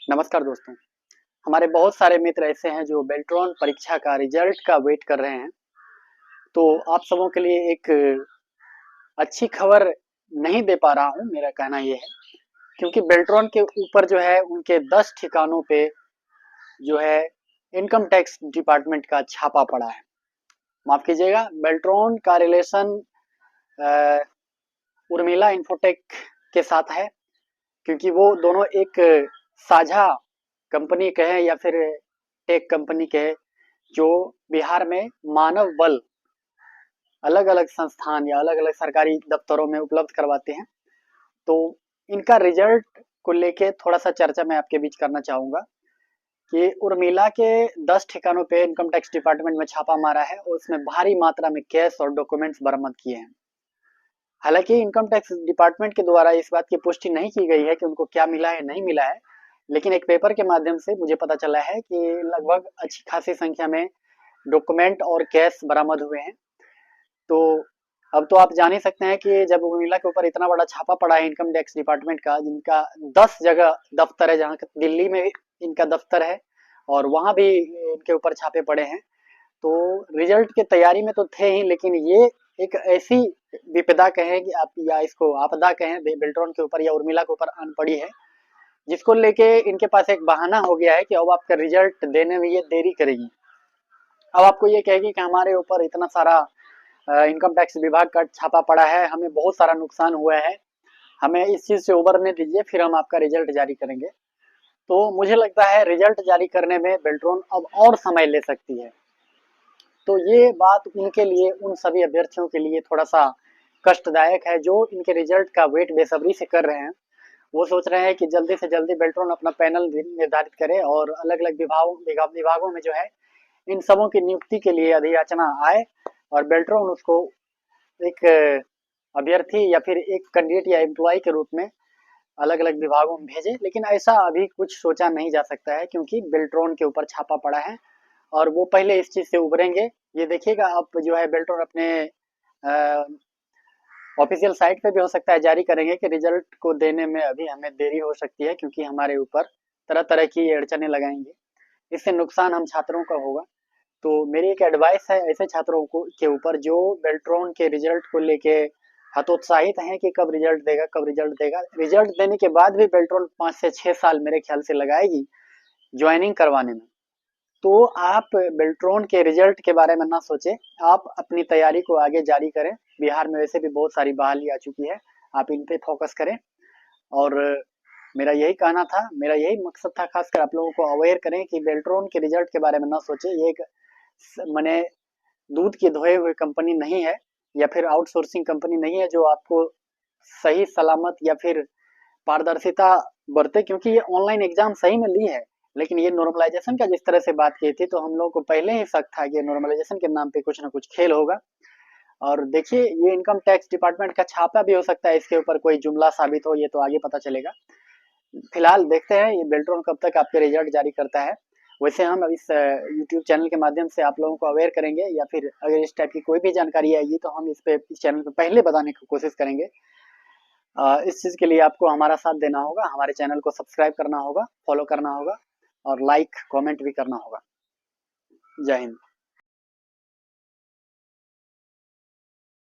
नमस्कार दोस्तों। हमारे बहुत सारे मित्र ऐसे हैं जो बेल्ट्रॉन परीक्षा का रिजल्ट का वेट कर रहे हैं। तो आप सबों के लिए एक अच्छी खबर नहीं दे पा रहा हूँ, मेरा कहना ये है। क्योंकि बेल्ट्रॉन के ऊपर जो है उनके 10 ठिकानों पे जो है इनकम टैक्स डिपार्टमेंट का छापा पड़ा है। माफ कीजिएगा, बेल्ट्रॉन का रिलेशन उर्मिला इंफोटेक के साथ है। क्योंकि वो दोनों एक साझा कंपनी कहे या फिर टेक कंपनी कहे, जो बिहार में मानव बल अलग अलग संस्थान या अलग अलग सरकारी दफ्तरों में उपलब्ध करवाते हैं। तो इनका रिजल्ट को लेके थोड़ा सा चर्चा मैं आपके बीच करना चाहूंगा कि उर्मिला के 10 ठिकानों पे इनकम टैक्स डिपार्टमेंट में छापा मारा है और उसमें भारी मात्रा में कैश और डॉक्यूमेंट्स बरामद किए हैं। हालांकि इनकम टैक्स डिपार्टमेंट के द्वारा इस बात की पुष्टि नहीं की गई है कि उनको क्या मिला है नहीं मिला है, लेकिन एक पेपर के माध्यम से मुझे पता चला है कि लगभग अच्छी खासी संख्या में डॉक्यूमेंट और कैश बरामद हुए हैं। तो अब तो आप जान ही सकते हैं कि जब उर्मिला के ऊपर इतना बड़ा छापा पड़ा है इनकम टैक्स डिपार्टमेंट का, जिनका 10 जगह दफ्तर है, जहाँ दिल्ली में इनका दफ्तर है और वहां भी इनके ऊपर छापे पड़े हैं। तो रिजल्ट की तैयारी में तो थे ही, लेकिन ये एक ऐसी विपदा कहें कि आप या इसको आपदा कहें बेल्ट्रॉन के ऊपर या उर्मिला के ऊपर आन पड़ी है, जिसको लेके इनके पास एक बहाना हो गया है कि अब आपका रिजल्ट देने में ये देरी करेगी। अब आपको ये कहेगी कि हमारे ऊपर इतना सारा इनकम टैक्स विभाग का छापा पड़ा है, हमें बहुत सारा नुकसान हुआ है, हमें इस चीज से उबरने दीजिए, फिर हम आपका रिजल्ट जारी करेंगे। तो मुझे लगता है रिजल्ट जारी करने में बेल्ट्रॉन अब और समय ले सकती है। तो ये बात उनके लिए, उन सभी अभ्यर्थियों के लिए थोड़ा सा कष्टदायक है जो इनके रिजल्ट का वेट बेसब्री से कर रहे हैं। वो सोच रहे हैं कि जल्दी से जल्दी बेल्ट्रॉन अपना पैनल निर्धारित करे और अलग अलग विभागों में जो है इन सबों की नियुक्ति के लिए अधियाचना आए और बेल्ट्रॉन उसको एक अभ्यर्थी या फिर एक कैंडिडेट या एम्प्लॉय के रूप में अलग अलग विभागों में भेजे। लेकिन ऐसा अभी कुछ सोचा नहीं जा सकता है क्योंकि बेल्ट्रॉन के ऊपर छापा पड़ा है और वो पहले इस चीज से उभरेंगे। ये देखिएगा आप, जो है बेल्ट्रॉन अपने ऑफिशियल साइट पे भी हो सकता है जारी करेंगे कि रिजल्ट को देने में अभी हमें देरी हो सकती है क्योंकि हमारे ऊपर तरह तरह की अड़चने लगाएंगे, इससे नुकसान हम छात्रों का होगा। तो मेरी एक एडवाइस है ऐसे छात्रों को के ऊपर जो बेल्ट्रॉन के रिजल्ट को लेके हतोत्साहित हैं कि कब रिजल्ट देगा कब रिजल्ट देगा। रिजल्ट देने के बाद भी बेल्ट्रॉन 5 से 6 साल मेरे ख्याल से लगाएगी ज्वाइनिंग करवाने में। तो आप बेल्ट्रॉन के रिजल्ट के बारे में ना सोचें, आप अपनी तैयारी को आगे जारी करें। बिहार में वैसे भी बहुत सारी बहाली आ चुकी है, आप इन पे फोकस करें। और मेरा यही कहना था, मेरा यही मकसद था, खासकर आप लोगों को अवेयर करें कि बेल्ट्रॉन के रिजल्ट के बारे में ना सोचें। ये एक माने दूध के धोए हुए कंपनी नहीं है या फिर आउटसोर्सिंग कंपनी नहीं है जो आपको सही सलामत या फिर पारदर्शिता बरते, क्योंकि ये ऑनलाइन एग्जाम सही में ली है। लेकिन ये नॉर्मलाइजेशन का जिस तरह से बात की थी, तो हम लोग को पहले ही शक था कि नॉर्मलाइजेशन के नाम पे कुछ ना कुछ खेल होगा। और देखिए, ये इनकम टैक्स डिपार्टमेंट का छापा भी हो सकता है इसके ऊपर कोई जुमला साबित हो, ये तो आगे पता चलेगा। फिलहाल देखते हैं ये बेल्ट्रॉन कब तक आपके रिजल्ट जारी करता है। वैसे हम इस यूट्यूब चैनल के माध्यम से आप लोगों को अवेयर करेंगे, या फिर अगर इस टाइप की कोई भी जानकारी आएगी तो हम इस चैनल पे पहले बताने की कोशिश करेंगे। इस चीज के लिए आपको हमारा साथ देना होगा, हमारे चैनल को सब्सक्राइब करना होगा, फॉलो करना होगा और लाइक कमेंट भी करना होगा। जय हिंद।